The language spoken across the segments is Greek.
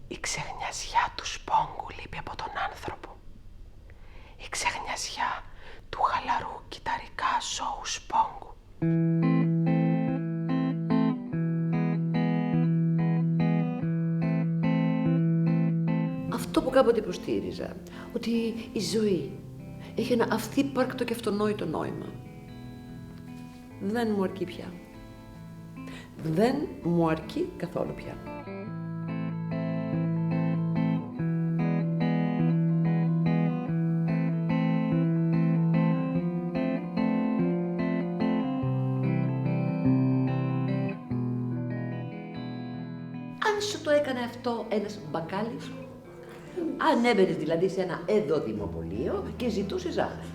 Η ξεχνιασιά του σπόγκου λείπει από τον άνθρωπο. Η ξεχνιασιά του χαλαρού κυταρικά σόου σπόγκου. Αυτό που κάποτε υποστήριζα, ότι η ζωή έχει ένα αυθύπαρκτο και αυτονόητο νόημα, δεν μου αρκεί πια. Δεν μου αρκεί καθόλου πια. Αν σου το έκανε αυτό ένας μπακάλις, αν έμπαινες δηλαδή σε ένα εδωδημοπωλείο και ζητούσε ζάχαρη.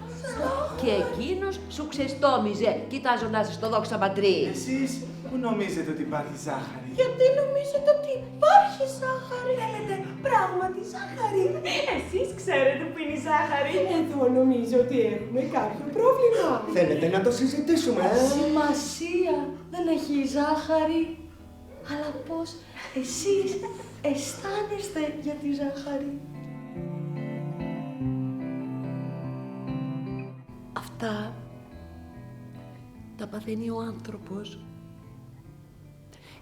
Και εκείνος σου ξεστόμιζε, κοιτάζοντας στο δόξα πατρί. Εσείς που νομίζετε ότι υπάρχει ζάχαρη? Γιατί νομίζετε ότι υπάρχει ζάχαρη? Θέλετε πράγματι ζάχαρη? Εσείς ξέρετε που είναι η ζάχαρη? Εδώ νομίζω ότι έχουμε κάποιο πρόβλημα. Θέλετε να το συζητήσουμε? Σημασία δεν έχει η ζάχαρη, αλλά πώς εσείς αισθάνεστε για τη ζάχαρη. Αυτά τα παθαίνει ο άνθρωπος,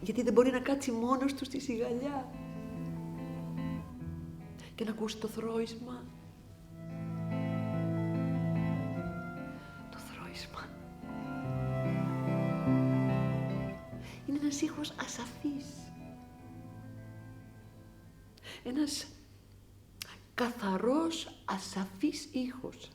γιατί δεν μπορεί να κάτσει μόνος του στη σιγαλιά και να ακούσει το θρώισμα. Το θρώισμα είναι ένας ήχος ασαφής, ένας καθαρός ασαφής ήχος.